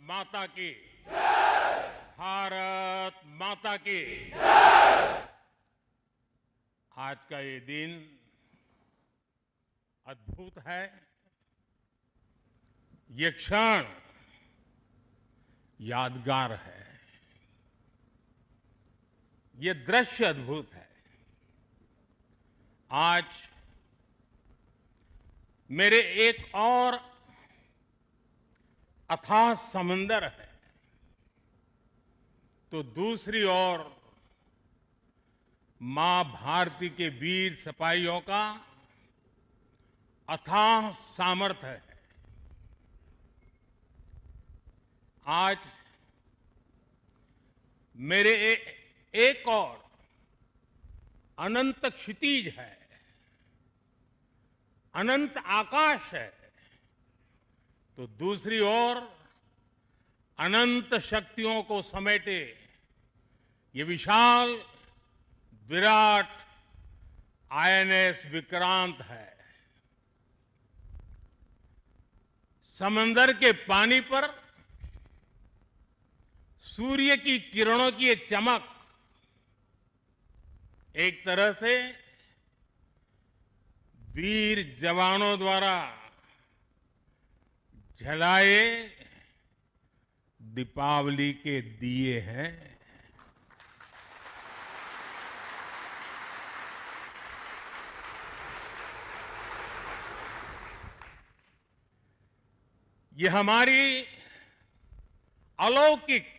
माता की, भारत माता की। आज का ये दिन अद्भुत है। ये क्षण यादगार है। ये दृश्य अद्भुत है। आज मेरे एक और अथाह समंदर है, तो दूसरी ओर मां भारती के वीर सिपाहियों का अथाह सामर्थ्य है। आज मेरे एक और अनंत क्षितिज है, अनंत आकाश है, तो दूसरी ओर अनंत शक्तियों को समेटे ये विशाल विराट आईएनएस विक्रांत है। समंदर के पानी पर सूर्य की किरणों की ये चमक एक तरह से वीर जवानों द्वारा जलाए दीपावली के दिए हैं। ये हमारी अलौकिक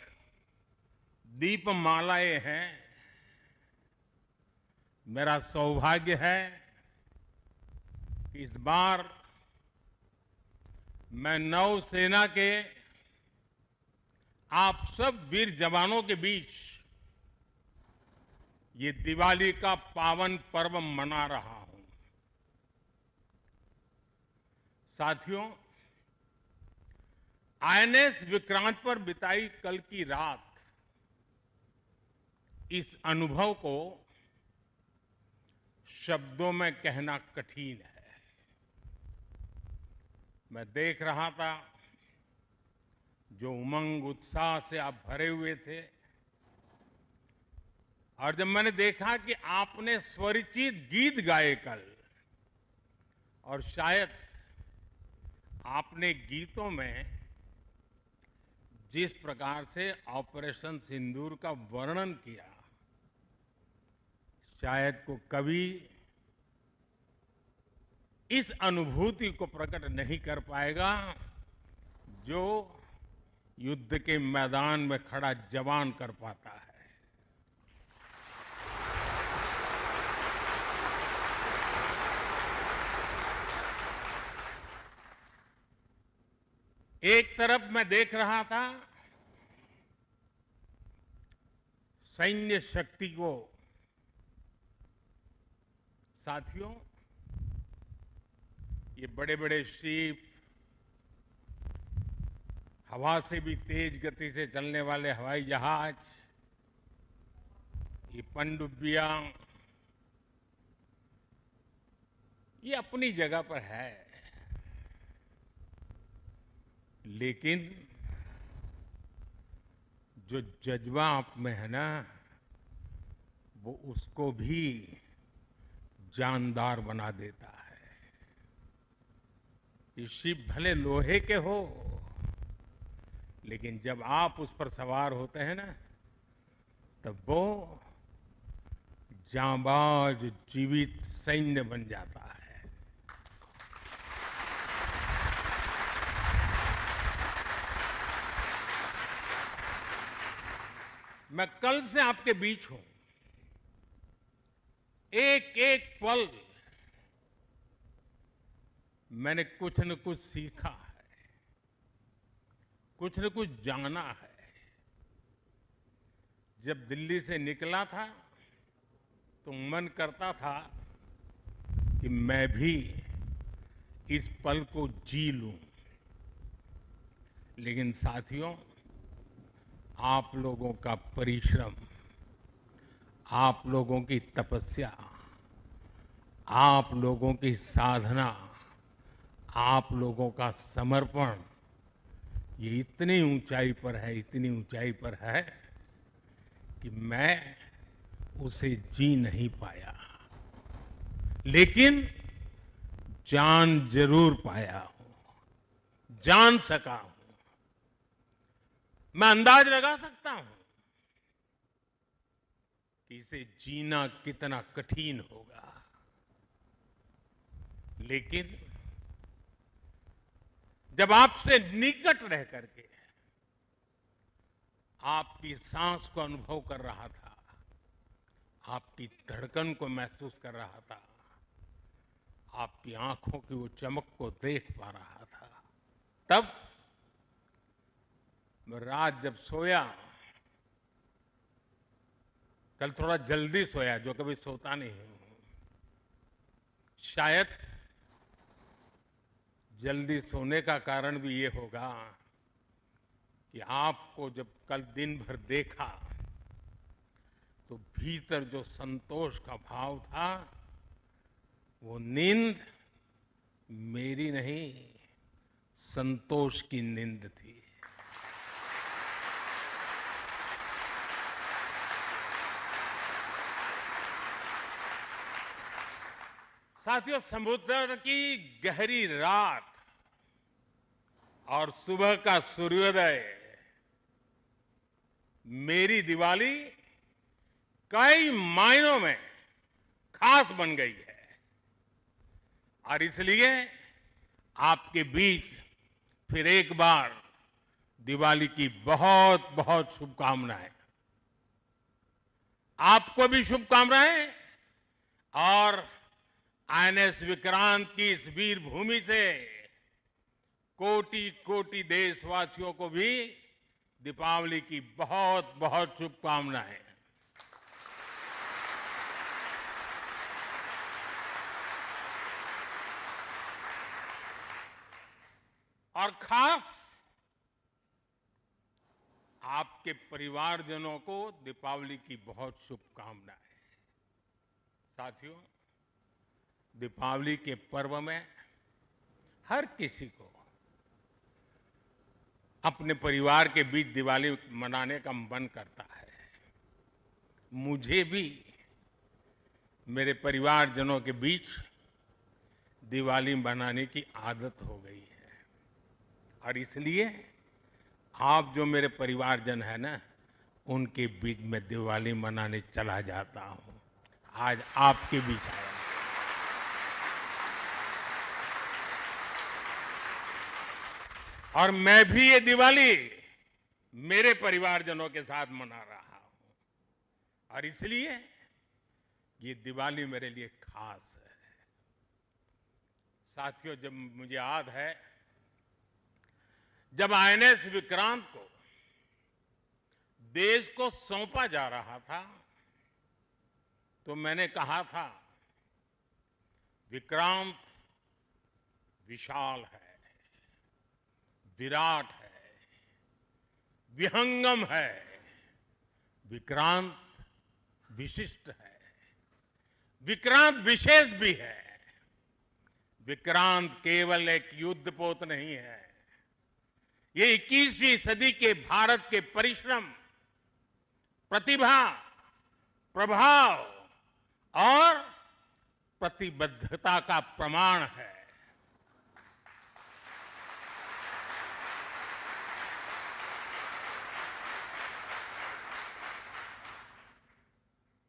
दीपमालाएं हैं। मेरा सौभाग्य है कि इस बार मैं नौसेना के आप सब वीर जवानों के बीच ये दिवाली का पावन पर्व मना रहा हूं। साथियों, आईएनएस विक्रांत पर बिताई कल की रात इस अनुभव को शब्दों में कहना कठिन है। मैं देख रहा था जो उमंग उत्साह से आप भरे हुए थे, और जब मैंने देखा कि आपने स्वरचित गीत गाए कल, और शायद आपने गीतों में जिस प्रकार से ऑपरेशन सिंदूर का वर्णन किया, शायद को कवि इस अनुभूति को प्रकट नहीं कर पाएगा जो युद्ध के मैदान में खड़ा जवान कर पाता है। एक तरफ मैं देख रहा था सैन्य शक्ति को। साथियों, ये बड़े बड़े शिप, हवा से भी तेज गति से चलने वाले हवाई जहाज, ये पनडुब्बियां, ये अपनी जगह पर है, लेकिन जो जज्बा आप में है ना, वो उसको भी जानदार बना देता है। ये शिप भले लोहे के हो, लेकिन जब आप उस पर सवार होते हैं ना, तब वो जांबाज जीवित सैन्य बन जाता है। मैं कल से आपके बीच हूं। एक एक पल मैंने कुछ न कुछ सीखा है, कुछ न कुछ जाना है। जब दिल्ली से निकला था तो मन करता था कि मैं भी इस पल को जी लूं, लेकिन साथियों, आप लोगों का परिश्रम, आप लोगों की तपस्या, आप लोगों की साधना, आप लोगों का समर्पण, ये इतनी ऊंचाई पर है, इतनी ऊंचाई पर है कि मैं उसे जी नहीं पाया, लेकिन जान जरूर पाया हूं, जान सका हूं। मैं अंदाज लगा सकता हूं कि इसे जीना कितना कठिन होगा, लेकिन जब आपसे निकट रह करके आपकी सांस को अनुभव कर रहा था, आपकी धड़कन को महसूस कर रहा था, आपकी आंखों की वो चमक को देख पा रहा था, तब मैं रात जब सोया, कल थोड़ा जल्दी सोया, जो कभी सोता नहीं हूं। शायद जल्दी सोने का कारण भी ये होगा कि आपको जब कल दिन भर देखा तो भीतर जो संतोष का भाव था, वो नींद मेरी नहीं, संतोष की नींद थी। साथियों, समुद्र की गहरी रात और सुबह का सूर्योदय मेरी दिवाली कई मायनों में खास बन गई है, और इसलिए आपके बीच फिर एक बार दिवाली की बहुत बहुत शुभकामनाएं। आपको भी शुभकामनाएं, और आईएनएस विक्रांत की इस वीर भूमि से कोटि कोटि देशवासियों को भी दीपावली की बहुत बहुत शुभकामनाएं। और खास आपके परिवारजनों को दीपावली की बहुत शुभकामनाएं। साथियों, दीपावली के पर्व में हर किसी को अपने परिवार के बीच दिवाली मनाने का मन करता है। मुझे भी मेरे परिवारजनों के बीच दिवाली मनाने की आदत हो गई है, और इसलिए आप जो मेरे परिवारजन है ना, उनके बीच में दिवाली मनाने चला जाता हूं। आज आपके बीच आया। और मैं भी ये दिवाली मेरे परिवारजनों के साथ मना रहा हूं, और इसलिए ये दिवाली मेरे लिए खास है। साथियों, जब मुझे याद है, जब आईएनएस विक्रांत को देश को सौंपा जा रहा था, तो मैंने कहा था, विक्रांत विशाल है, विराट है, विहंगम है, विक्रांत विशिष्ट है, विक्रांत विशेष भी है। विक्रांत केवल एक युद्धपोत नहीं है, ये 21वीं सदी के भारत के परिश्रम, प्रतिभा, प्रभाव और प्रतिबद्धता का प्रमाण है।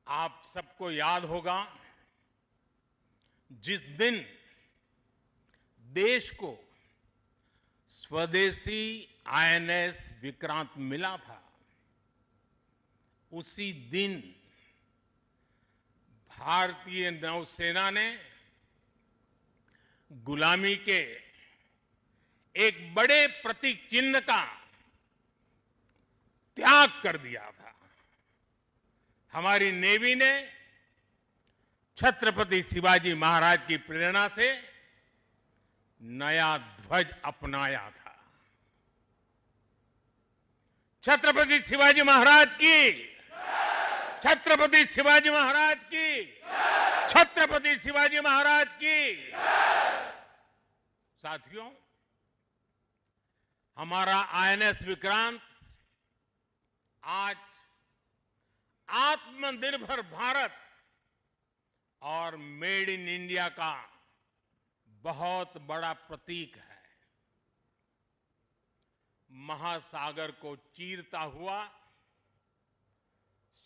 आप सबको याद होगा, जिस दिन देश को स्वदेशी आईएनएस विक्रांत मिला था, उसी दिन भारतीय नौसेना ने गुलामी के एक बड़े प्रतीक चिन्ह का त्याग कर दिया था। हमारी नेवी ने छत्रपति शिवाजी महाराज की प्रेरणा से नया ध्वज अपनाया था। छत्रपति शिवाजी महाराज की, छत्रपति शिवाजी महाराज की, छत्रपति शिवाजी महाराज की। साथियों, हमारा आईएनएस विक्रांत आज आत्मनिर्भर भारत और मेड इन इंडिया का बहुत बड़ा प्रतीक है। महासागर को चीरता हुआ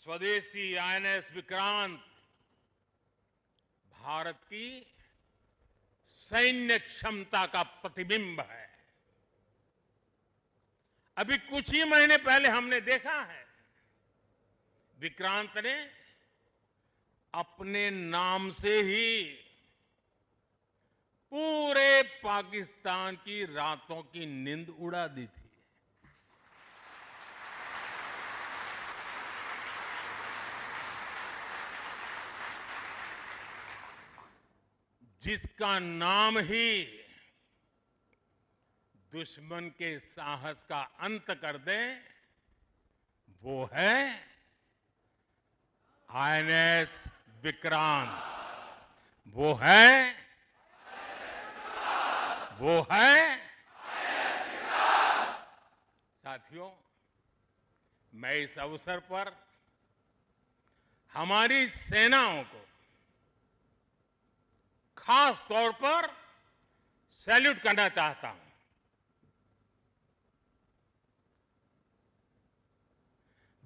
स्वदेशी आईएनएस विक्रांत भारत की सैन्य क्षमता का प्रतिबिंब है। अभी कुछ ही महीने पहले हमने देखा है विक्रांत ने अपने नाम से ही पूरे पाकिस्तान की रातों की नींद उड़ा दी थी। जिसका नाम ही दुश्मन के साहस का अंत कर दे, वो है आईएनएस विक्रांत। वो है साथियों, मैं इस अवसर पर हमारी सेनाओं को खास तौर पर सैल्यूट करना चाहता हूं।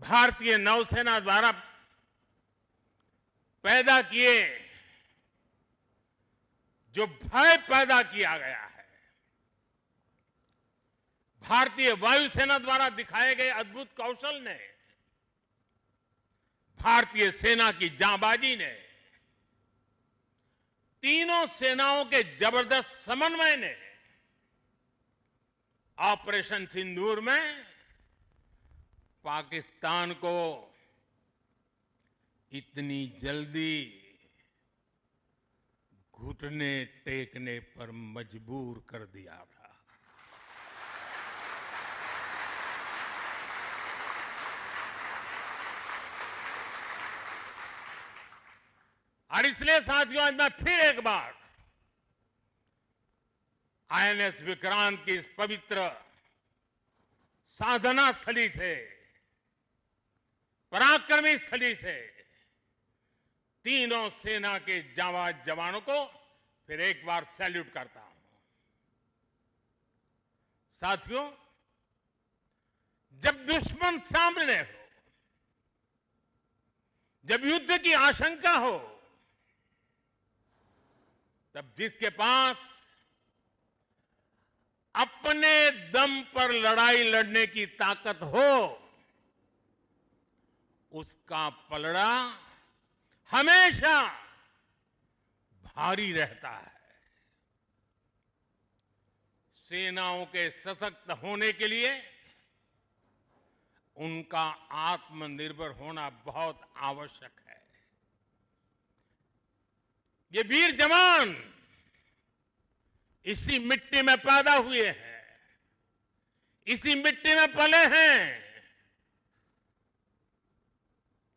भारतीय नौसेना द्वारा पैदा किए जो भय पैदा किया गया है, भारतीय वायुसेना द्वारा दिखाए गए अद्भुत कौशल ने, भारतीय सेना की जांबाजी ने, तीनों सेनाओं के जबरदस्त समन्वय ने ऑपरेशन सिंदूर में पाकिस्तान को इतनी जल्दी घुटने टेकने पर मजबूर कर दिया था। और इसलिए साथियों, आज मैं फिर एक बार आईएनएस विक्रांत की इस पवित्र साधना स्थली से, पराक्रमी स्थली से तीनों सेना के जांबाज जवानों को फिर एक बार सैल्यूट करता हूं। साथियों, जब दुश्मन सामने हो, जब युद्ध की आशंका हो, तब जिसके पास अपने दम पर लड़ाई लड़ने की ताकत हो, उसका पलड़ा हमेशा भारी रहता है। सेनाओं के सशक्त होने के लिए उनका आत्मनिर्भर होना बहुत आवश्यक है। ये वीर जवान इसी मिट्टी में पैदा हुए हैं, इसी मिट्टी में पले हैं।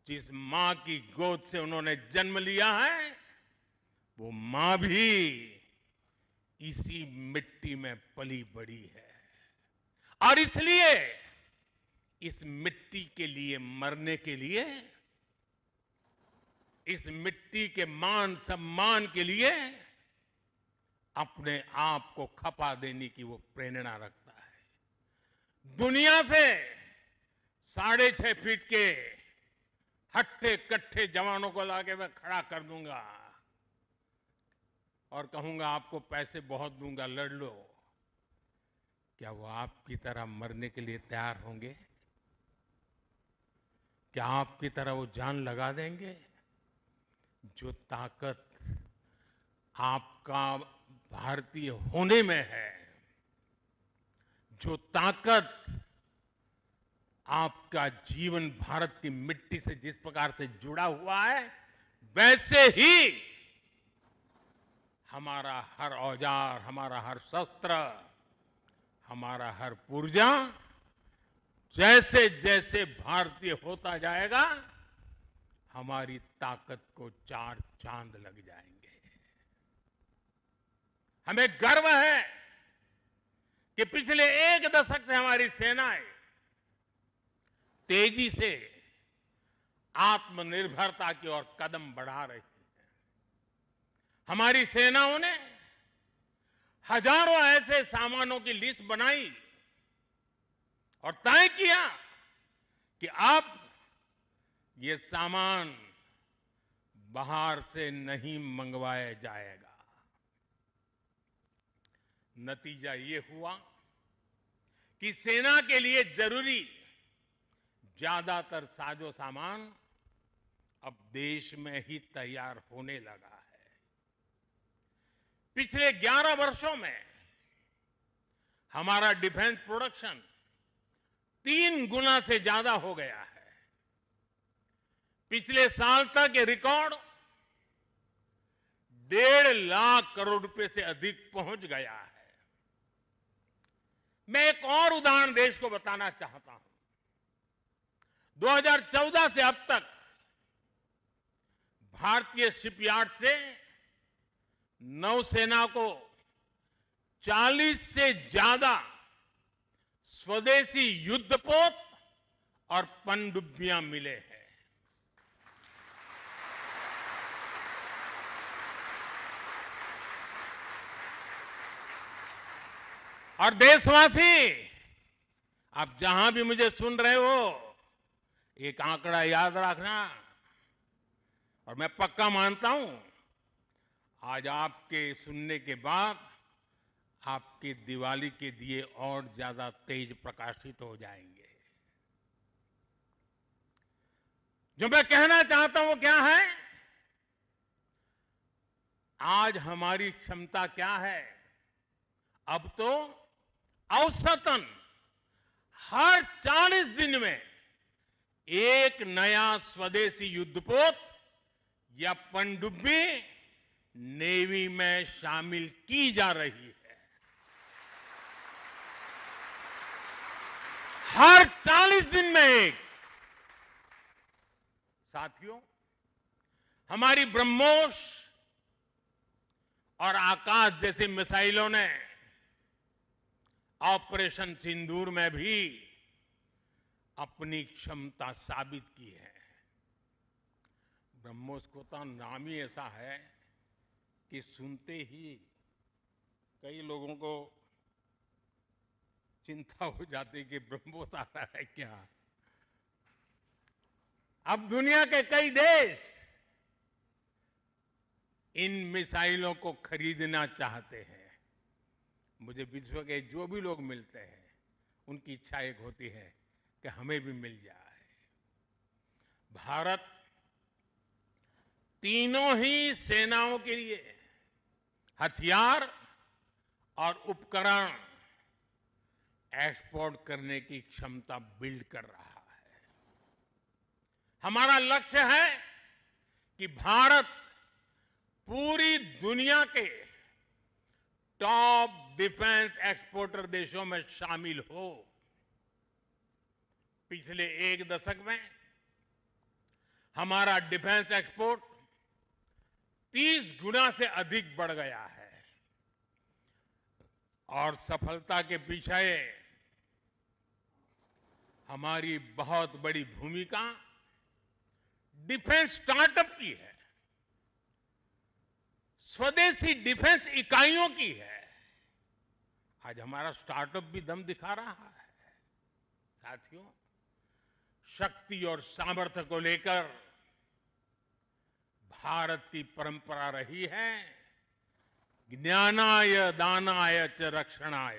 जिस मां की गोद से उन्होंने जन्म लिया है, वो मां भी इसी मिट्टी में पली बड़ी है। और इसलिए इस मिट्टी के लिए मरने के लिए, इस मिट्टी के मान सम्मान के लिए अपने आप को खपा देने की वो प्रेरणा रखता है। दुनिया से 6.5 फीट के हट्टे कट्टे जवानों को लाके मैं खड़ा कर दूंगा और कहूंगा आपको पैसे बहुत दूंगा, लड़ लो। क्या वो आपकी तरह मरने के लिए तैयार होंगे? क्या आपकी तरह वो जान लगा देंगे? जो ताकत आपका भारतीय होने में है, जो ताकत आपका जीवन भारत की मिट्टी से जिस प्रकार से जुड़ा हुआ है, वैसे ही हमारा हर औजार, हमारा हर शस्त्र, हमारा हर पुर्जा जैसे जैसे भारतीय होता जाएगा, हमारी ताकत को 4 चांद लग जाएंगे। हमें गर्व है कि पिछले एक दशक से हमारी सेनाएं तेजी से आत्मनिर्भरता की ओर कदम बढ़ा रही है। हमारी सेनाओं ने हजारों ऐसे सामानों की लिस्ट बनाई और तय किया कि अब ये सामान बाहर से नहीं मंगवाया जाएगा। नतीजा ये हुआ कि सेना के लिए जरूरी ज्यादातर साजो सामान अब देश में ही तैयार होने लगा है। पिछले 11 वर्षों में हमारा डिफेंस प्रोडक्शन 3 गुना से ज्यादा हो गया है। पिछले साल तक ये रिकॉर्ड 1.5 लाख करोड़ रुपए से अधिक पहुंच गया है। मैं एक और उदाहरण देश को बताना चाहता हूं। 2014 से अब तक भारतीय शिपयार्ड से नौसेना को 40 से ज्यादा स्वदेशी युद्धपोत और पनडुब्बियां मिले हैं। और देशवासी, आप जहां भी मुझे सुन रहे हो, एक आंकड़ा याद रखना। और मैं पक्का मानता हूं आज आपके सुनने के बाद आपकी दिवाली के दिए और ज्यादा तेज प्रकाशित हो जाएंगे। जो मैं कहना चाहता हूं वो क्या है? आज हमारी क्षमता क्या है? अब तो औसतन हर 40 दिन में एक नया स्वदेशी युद्धपोत या पनडुब्बी नेवी में शामिल की जा रही है। हर 40 दिन में एक। साथियों, हमारी ब्रह्मोस और आकाश जैसी मिसाइलों ने ऑपरेशन सिंदूर में भी अपनी क्षमता साबित की है। ब्रह्मोस को तो नाम ही ऐसा है कि सुनते ही कई लोगों को चिंता हो जाती कि ब्रह्मोस आ रहा है क्या। अब दुनिया के कई देश इन मिसाइलों को खरीदना चाहते हैं। मुझे विश्व के जो भी लोग मिलते हैं उनकी इच्छा एक होती है कि हमें भी मिल जाए। भारत तीनों ही सेनाओं के लिए हथियार और उपकरण एक्सपोर्ट करने की क्षमता बिल्ड कर रहा है। हमारा लक्ष्य है कि भारत पूरी दुनिया के टॉप डिफेंस एक्सपोर्टर देशों में शामिल हो। पिछले एक दशक में हमारा डिफेंस एक्सपोर्ट 30 गुना से अधिक बढ़ गया है। और सफलता के पीछे हमारी बहुत बड़ी भूमिका डिफेंस स्टार्टअप की है, स्वदेशी डिफेंस इकाइयों की है। आज हमारा स्टार्टअप भी दम दिखा रहा है। साथियों, शक्ति और सामर्थ्य को लेकर भारत की परंपरा रही है ज्ञानाय दानाय च रक्षणाय।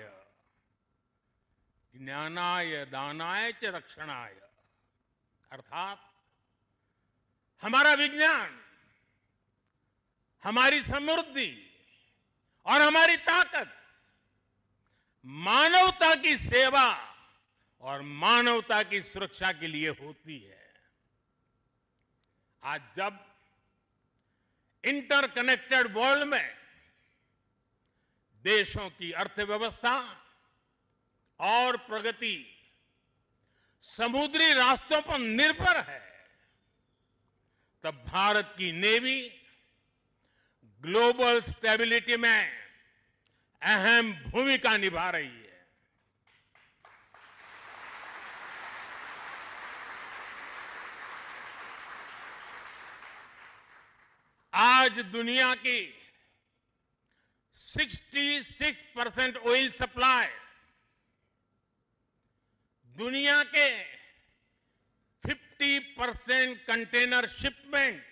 ज्ञानाय दानाय च रक्षणाय अर्थात हमारा विज्ञान, हमारी समृद्धि और हमारी ताकत मानवता की सेवा और मानवता की सुरक्षा के लिए होती है। आज जब इंटरकनेक्टेड वर्ल्ड में देशों की अर्थव्यवस्था और प्रगति समुद्री रास्तों पर निर्भर है, तब भारत की नेवी ग्लोबल स्टेबिलिटी में अहम भूमिका निभा रही है। आज दुनिया की 66% ऑयल सप्लाई, दुनिया के 50% कंटेनर शिपमेंट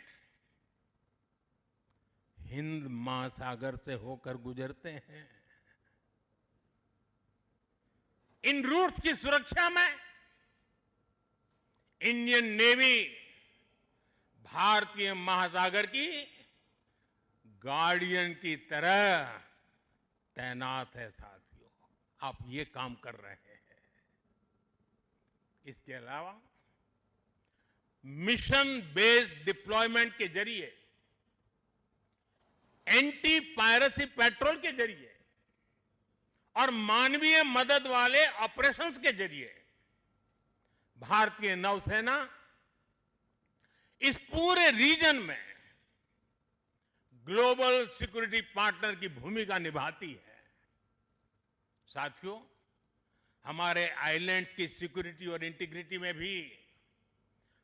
हिंद महासागर से होकर गुजरते हैं। इन रूट्स की सुरक्षा में इंडियन नेवी भारतीय महासागर की गार्डियन की तरह तैनात है। साथियों, आप ये काम कर रहे हैं। इसके अलावा मिशन बेस्ड डिप्लॉयमेंट के जरिए, एंटी पायरेसी पेट्रोल के जरिए और मानवीय मदद वाले ऑपरेशंस के जरिए भारतीय नौसेना इस पूरे रीजन में ग्लोबल सिक्योरिटी पार्टनर की भूमिका निभाती है। साथियों, हमारे आइलैंड्स की सिक्योरिटी और इंटीग्रिटी में भी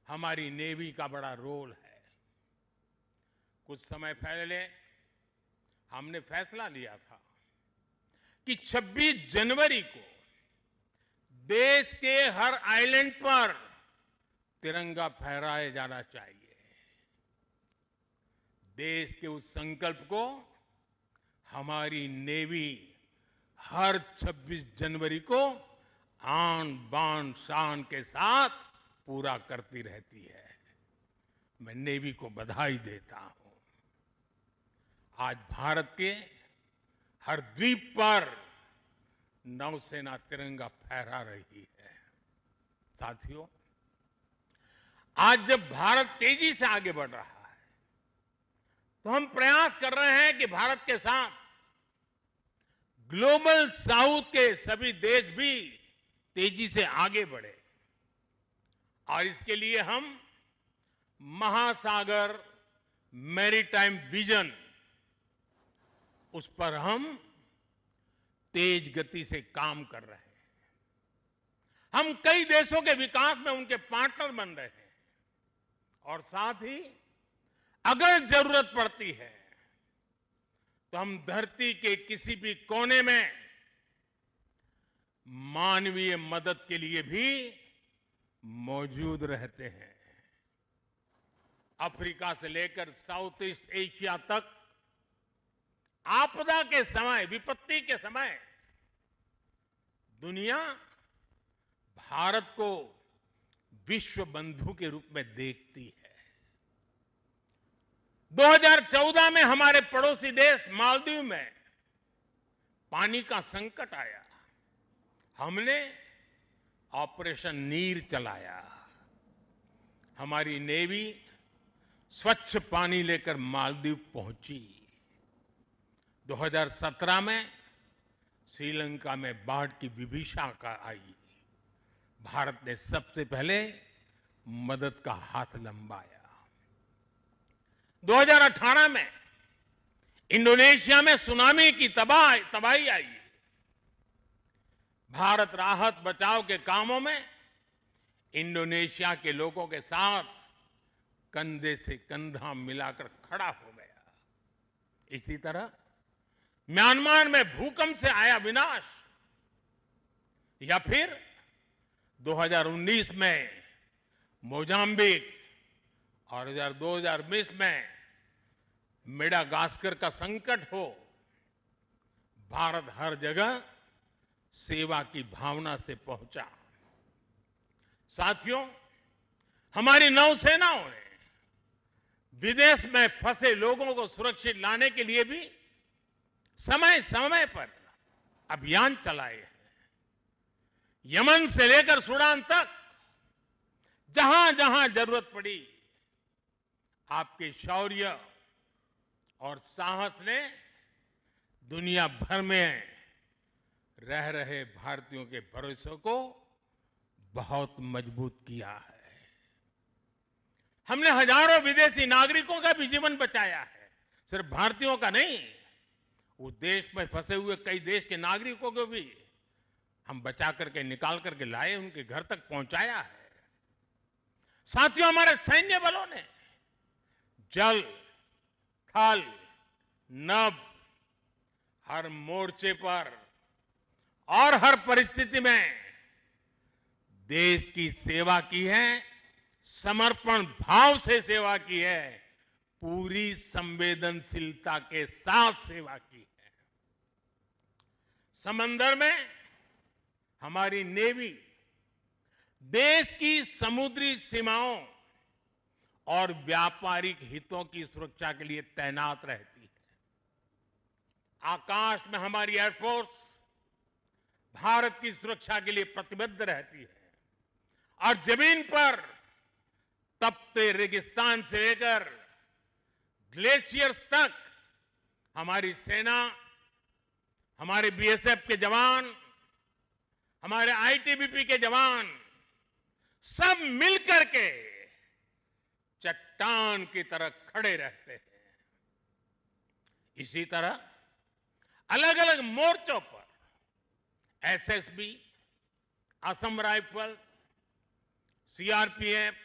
हमारी नेवी का बड़ा रोल है। कुछ समय पहले हमने फैसला लिया था कि 26 जनवरी को देश के हर आइलैंड पर तिरंगा फहराया जाना चाहिए। देश के उस संकल्प को हमारी नेवी हर 26 जनवरी को आन बान शान के साथ पूरा करती रहती है। मैं नेवी को बधाई देता हूं। आज भारत के हर द्वीप पर नौसेना तिरंगा फहरा रही है। साथियों, आज जब भारत तेजी से आगे बढ़ रहा है तो हम प्रयास कर रहे हैं कि भारत के साथ ग्लोबल साउथ के सभी देश भी तेजी से आगे बढ़े और इसके लिए हम महासागर मैरीटाइम विजन, उस पर हम तेज गति से काम कर रहे हैं। हम कई देशों के विकास में उनके पार्टनर बन रहे हैं और साथ ही अगर जरूरत पड़ती है तो हम धरती के किसी भी कोने में मानवीय मदद के लिए भी मौजूद रहते हैं। अफ्रीका से लेकर साउथ ईस्ट एशिया तक आपदा के समय, विपत्ति के समय दुनिया भारत को विश्व बंधु के रूप में देखती है। 2014 में हमारे पड़ोसी देश मालदीव में पानी का संकट आया। हमने ऑपरेशन नीर चलाया। हमारी नेवी स्वच्छ पानी लेकर मालदीव पहुंची। 2017 में श्रीलंका में बाढ़ की विभीषिका आई। भारत ने सबसे पहले मदद का हाथ लंबाया। 2018 में इंडोनेशिया में सुनामी की तबाही आई। भारत राहत बचाव के कामों में इंडोनेशिया के लोगों के साथ कंधे से कंधा मिलाकर खड़ा हो गया। इसी तरह म्यांमार में भूकंप से आया विनाश, या फिर 2019 में मोजाम्बिक और 2020 में मेडागास्कर का संकट हो, भारत हर जगह सेवा की भावना से पहुंचा। साथियों, हमारी नौसेनाओं ने विदेश में फंसे लोगों को सुरक्षित लाने के लिए भी समय समय पर अभियान चलाए हैं। यमन से लेकर सूडान तक जहां जहां जरूरत पड़ी, आपके शौर्य और साहस ने दुनिया भर में रह रहे भारतीयों के भरोसे को बहुत मजबूत किया है। हमने हजारों विदेशी नागरिकों का भी जीवन बचाया है। सिर्फ भारतीयों का नहीं, उस देश में फंसे हुए कई देश के नागरिकों को भी हम बचा करके निकाल करके लाए, उनके घर तक पहुंचाया है। साथियों, हमारे सैन्य बलों ने जल, थल, नभ, हर मोर्चे पर और हर परिस्थिति में देश की सेवा की है, समर्पण भाव से सेवा की है, पूरी संवेदनशीलता के साथ सेवा की है। समंदर में हमारी नेवी देश की समुद्री सीमाओं और व्यापारिक हितों की सुरक्षा के लिए तैनात रहती है। आकाश में हमारी एयरफोर्स भारत की सुरक्षा के लिए प्रतिबद्ध रहती है और जमीन पर तपते रेगिस्तान से लेकर ग्लेशियर्स तक हमारी सेना, हमारे बीएसएफ के जवान, हमारे आईटीबीपी के जवान सब मिलकर के चट्टान की तरह खड़े रहते हैं। इसी तरह अलग अलग मोर्चों पर SSB, Assam rifles, CRPF,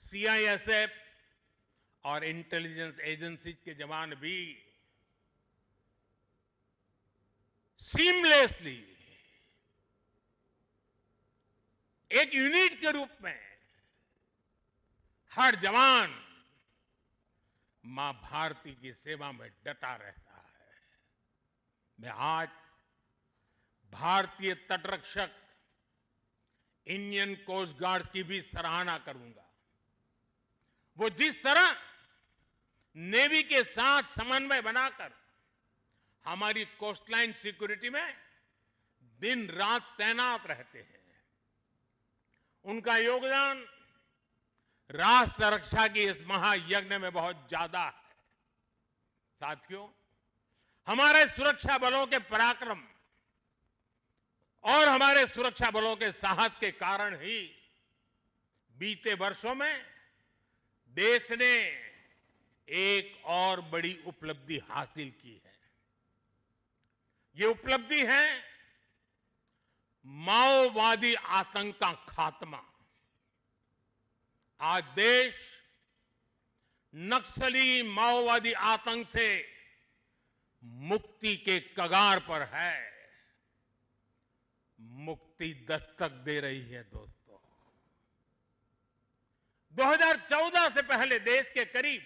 CISF और इंटेलिजेंस एजेंसीज के जवान भी सीमलेसली एक यूनिट के रूप में हर जवान मां भारती की सेवा में डटा रहता है। मैं आज भारतीय तटरक्षक इंडियन कोस्ट गार्ड की भी सराहना करूंगा। वो जिस तरह नेवी के साथ समन्वय बनाकर हमारी कोस्टलाइन सिक्योरिटी में दिन रात तैनात रहते हैं, उनका योगदान राष्ट्र रक्षा की इस महायज्ञ में बहुत ज्यादा है। साथियों, हमारे सुरक्षा बलों के पराक्रम और हमारे सुरक्षा बलों के साहस के कारण ही बीते वर्षों में देश ने एक और बड़ी उपलब्धि हासिल की है। ये उपलब्धि है माओवादी आतंक का खात्मा। आज देश नक्सली माओवादी आतंक से मुक्ति के कगार पर है। मुक्ति दस्तक दे रही है दोस्तों। 2014 से पहले देश के करीब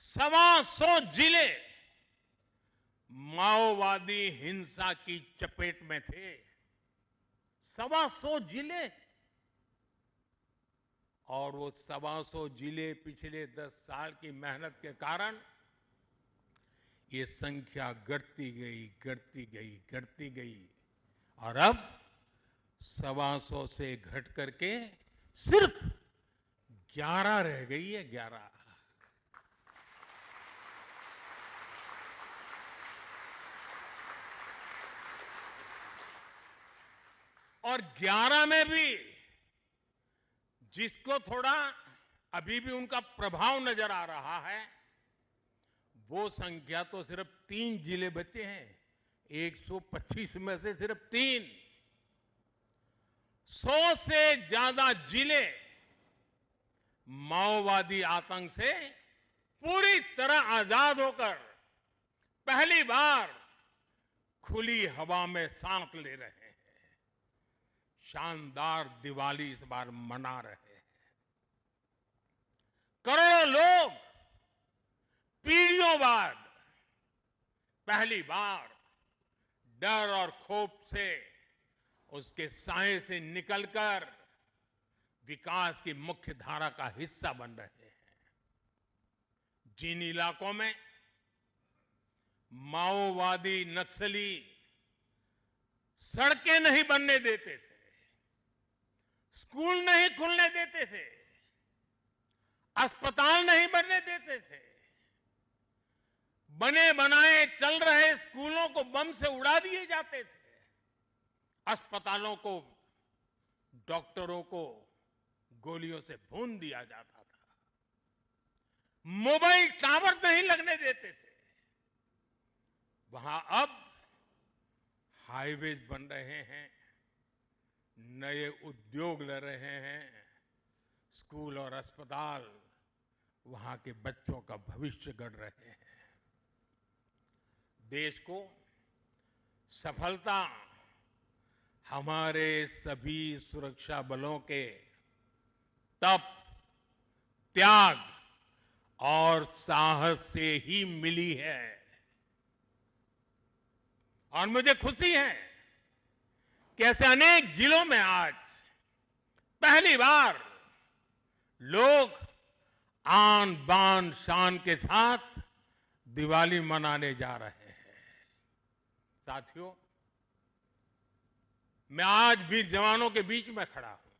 125 जिले माओवादी हिंसा की चपेट में थे। 125 जिले, और वो 125 जिले पिछले 10 साल की मेहनत के कारण ये संख्या घटती गई, घटती गई, घटती गई और अब 125 से घट करके सिर्फ 11 रह गई है। 11 और 11 में भी जिसको थोड़ा अभी भी उनका प्रभाव नजर आ रहा है, वो संख्या तो सिर्फ 3 जिले बचे हैं। 125 में से सिर्फ 3। 100 से ज्यादा जिले माओवादी आतंक से पूरी तरह आजाद होकर पहली बार खुली हवा में सांस ले रहे हैं। शानदार दिवाली इस बार मना रहे हैं। करोड़ों लोग पीढ़ियों बाद पहली बार डर और खौफ से, उसके साए से निकलकर विकास की मुख्य धारा का हिस्सा बन रहे हैं। जिन इलाकों में माओवादी नक्सली सड़कें नहीं बनने देते थे, स्कूल नहीं खुलने देते थे, अस्पताल नहीं बनने देते थे, बने बनाए चल रहे स्कूलों को बम से उड़ा दिए जाते थे, अस्पतालों को, डॉक्टरों को गोलियों से भून दिया जाता था, मोबाइल टावर नहीं लगने देते थे, वहां अब हाईवेज बन रहे हैं, नए उद्योग ले रहे हैं, स्कूल और अस्पताल वहां के बच्चों का भविष्य गढ़ रहे हैं। देश को सफलता हमारे सभी सुरक्षा बलों के तप, त्याग और साहस से ही मिली है। और मुझे खुशी है कि ऐसे अनेक जिलों में आज पहली बार लोग आन बान शान के साथ दिवाली मनाने जा रहे हैं। साथियों, मैं आज भी जवानों के बीच में खड़ा हूं।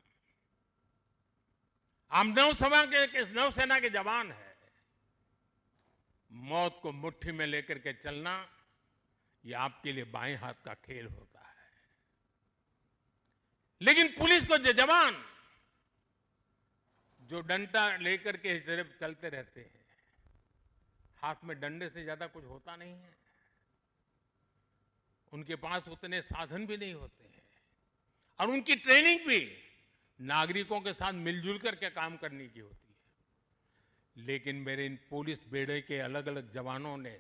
हम नौसेना के जवान हैं। मौत को मुट्ठी में लेकर के चलना यह आपके लिए बाएं हाथ का खेल होता है, लेकिन पुलिस को जो जवान जो डंडा लेकर के सिर्फ चलते रहते हैं, हाथ में डंडे से ज्यादा कुछ होता नहीं है। उनके पास उतने साधन भी नहीं होते हैं और उनकी ट्रेनिंग भी नागरिकों के साथ मिलजुल करके काम करने की होती है। लेकिन मेरे इन पुलिस बेड़े के अलग अलग जवानों ने,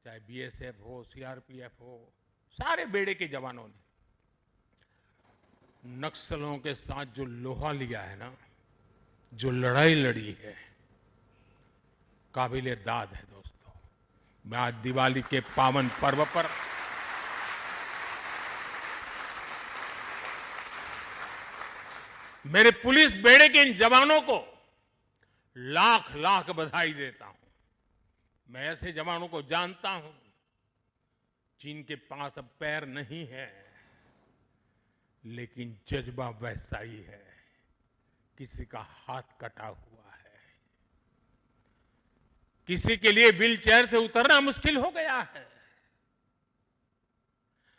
चाहे बीएसएफ हो, सीआरपीएफ हो, सारे बेड़े के जवानों ने नक्सलों के साथ जो लोहा लिया है ना, जो लड़ाई लड़ी है, काबिले दाद है। दोस्तों, मैं आज दिवाली के पावन पर्व पर मेरे पुलिस बेड़े के इन जवानों को लाख लाख बधाई देता हूं। मैं ऐसे जवानों को जानता हूं जिनके पास अब पैर नहीं है, लेकिन जज्बा वैसा ही है। किसी का हाथ कटा हुआ है, किसी के लिए व्हील चेयर से उतरना मुश्किल हो गया है।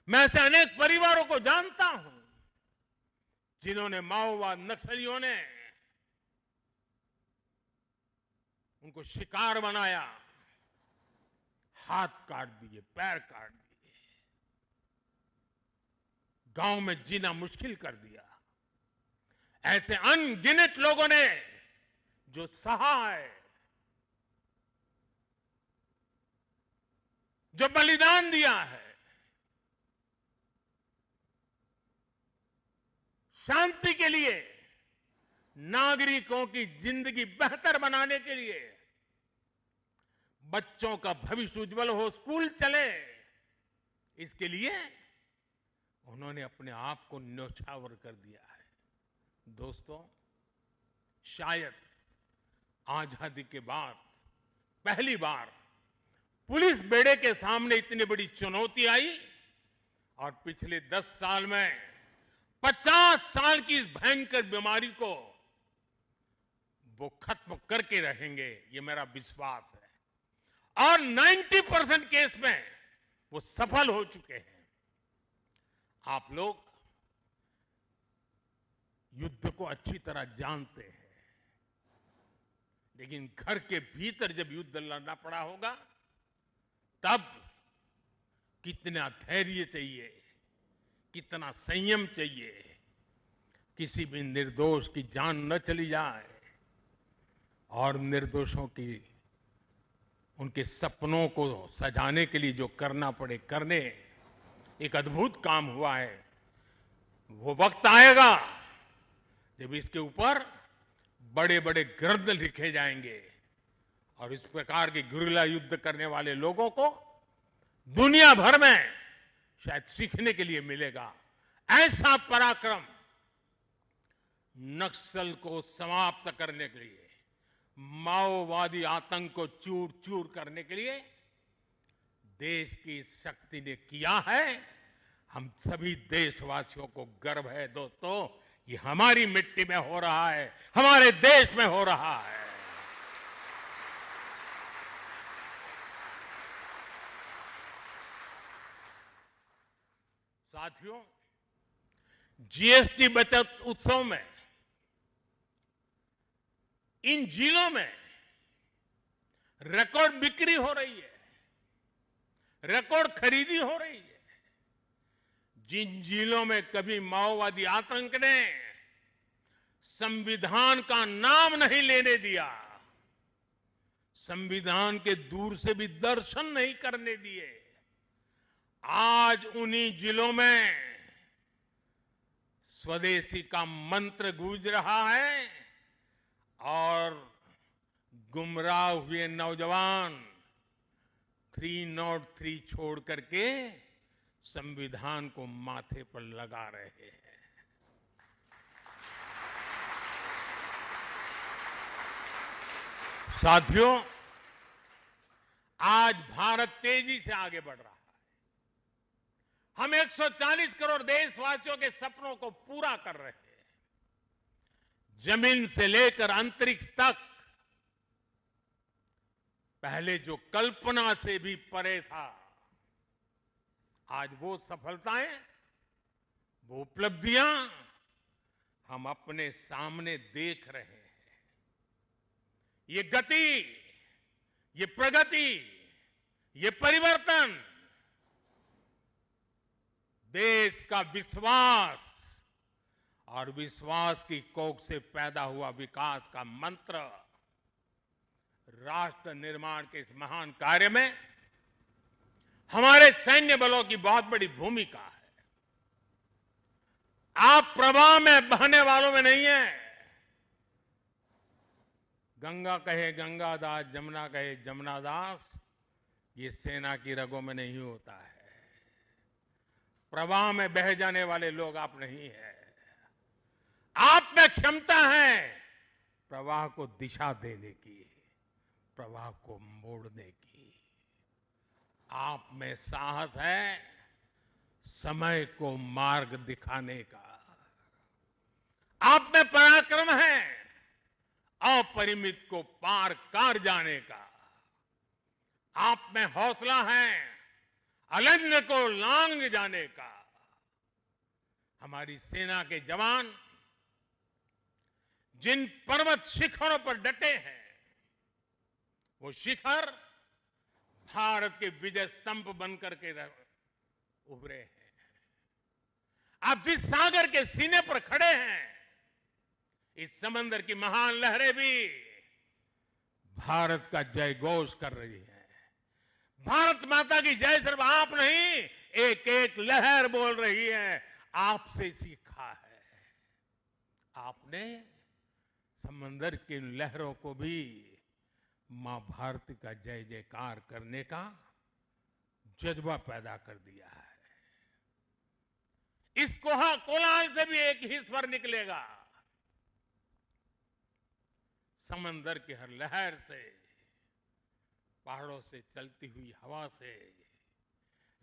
मैं ऐसे अनेक परिवारों को जानता हूं जिन्होंने माओवाद नक्सलियों ने उनको शिकार बनाया, हाथ काट दिए, पैर काट दिए, गांव में जीना मुश्किल कर दिया। ऐसे अनगिनत लोगों ने जो सहा है, जो बलिदान दिया है, शांति के लिए, नागरिकों की जिंदगी बेहतर बनाने के लिए, बच्चों का भविष्य उज्जवल हो, स्कूल चले, इसके लिए उन्होंने अपने आप को न्यौछावर कर दिया है। दोस्तों, शायद आजादी के बाद पहली बार पुलिस बेड़े के सामने इतनी बड़ी चुनौती आई और पिछले 10 साल में 50 साल की इस भयंकर बीमारी को वो खत्म करके रहेंगे, ये मेरा विश्वास है। और 90% केस में वो सफल हो चुके हैं। आप लोग युद्ध को अच्छी तरह जानते हैं, लेकिन घर के भीतर जब युद्ध लड़ना पड़ा होगा, तब कितना धैर्य चाहिए, कितना संयम चाहिए, किसी भी निर्दोष की जान न चली जाए और निर्दोषों की उनके सपनों को सजाने के लिए जो करना पड़े करने। एक अद्भुत काम हुआ है। वो वक्त आएगा जब इसके ऊपर बड़े बड़े ग्रंथ लिखे जाएंगे और इस प्रकार के गुरिल्ला युद्ध करने वाले लोगों को दुनिया भर में शायद सीखने के लिए मिलेगा। ऐसा पराक्रम नक्सल को समाप्त करने के लिए, माओवादी आतंक को चूर चूर करने के लिए देश की शक्ति ने किया है। हम सभी देशवासियों को गर्व है दोस्तों, ये हमारी मिट्टी में हो रहा है, हमारे देश में हो रहा है। साथियों, जीएसटी बचत उत्सव में इन जिलों में रिकॉर्ड बिक्री हो रही है, रिकॉर्ड खरीदी हो रही है। जिन जिलों में कभी माओवादी आतंक ने संविधान का नाम नहीं लेने दिया, संविधान के दूर से भी दर्शन नहीं करने दिए। आज उन्हीं जिलों में स्वदेशी का मंत्र गूंज रहा है और गुमराह हुए नौजवान 303 छोड़ करके संविधान को माथे पर लगा रहे हैं। साथियों, आज भारत तेजी से आगे बढ़ रहा है। हम 140 करोड़ देशवासियों के सपनों को पूरा कर रहे हैं। जमीन से लेकर अंतरिक्ष तक पहले जो कल्पना से भी परे था, आज वो सफलताएं, वो उपलब्धियां हम अपने सामने देख रहे हैं। ये गति, ये प्रगति, ये परिवर्तन देश का विश्वास और विश्वास की कोख से पैदा हुआ विकास का मंत्र, राष्ट्र निर्माण के इस महान कार्य में हमारे सैन्य बलों की बहुत बड़ी भूमिका है। आप प्रवाह में बहने वालों में नहीं है। गंगा कहे गंगादास, जमुना कहे जमुनादास, ये सेना की रगों में नहीं होता है। प्रवाह में बह जाने वाले लोग आप नहीं है। आप में क्षमता है प्रवाह को दिशा देने की, प्रवाह को मोड़ने की। आप में साहस है समय को मार्ग दिखाने का। आप में पराक्रम है अपरिमित को पार कर जाने का। आप में हौसला है अनन्य को लांघ जाने का। हमारी सेना के जवान जिन पर्वत शिखरों पर डटे हैं, वो शिखर भारत के विजय स्तंभ बनकर के उभरे हैं। आप जिस सागर के सीने पर खड़े हैं, इस समंदर की महान लहरें भी भारत का जय घोष कर रही है। भारत माता की जय सिर्फ आप नहीं, एक एक लहर बोल रही है। आपसे सीखा है। आपने समंदर की लहरों को भी मां भारती का जय जयकार करने का जज्बा पैदा कर दिया है। इस कोलाहल से भी एक ही स्वर निकलेगा। समंदर की हर लहर से, पहाड़ों से चलती हुई हवा से,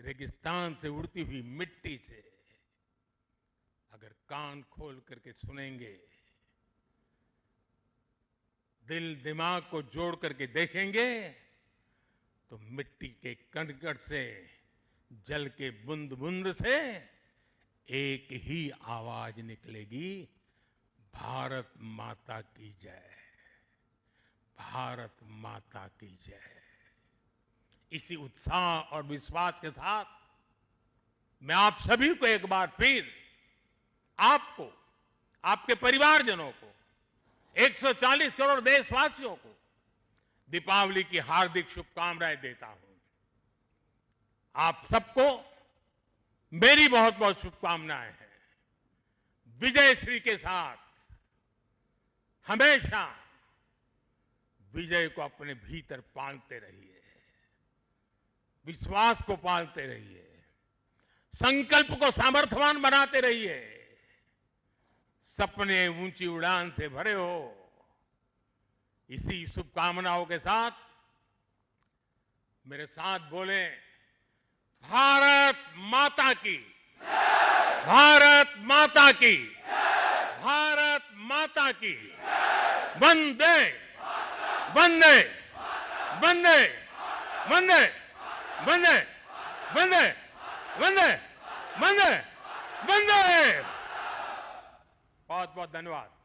रेगिस्तान से उड़ती हुई मिट्टी से अगर कान खोल करके सुनेंगे, दिल दिमाग को जोड़ करके देखेंगे, तो मिट्टी के कण-कण से, जल के बूंद बूंद से एक ही आवाज निकलेगी, भारत माता की जय, भारत माता की जय। इसी उत्साह और विश्वास के साथ मैं आप सभी को एक बार फिर, आपको, आपके परिवारजनों को, 140 करोड़ देशवासियों को दीपावली की हार्दिक शुभकामनाएं देता हूं। आप सबको मेरी बहुत बहुत शुभकामनाएं हैं। विजय श्री के साथ हमेशा विजय को अपने भीतर पालते रहिए, विश्वास को पालते रहिए, संकल्प को सामर्थ्यवान बनाते रहिए। सपने ऊंची उड़ान से भरे हो। इसी शुभकामनाओं के साथ मेरे साथ बोले, भारत माता की, भारत माता की, भारत माता की, वंदे वंदे वंदे वंदे वंदे वंदे वंदे वंदे वंदे। बहुत बहुत धन्यवाद।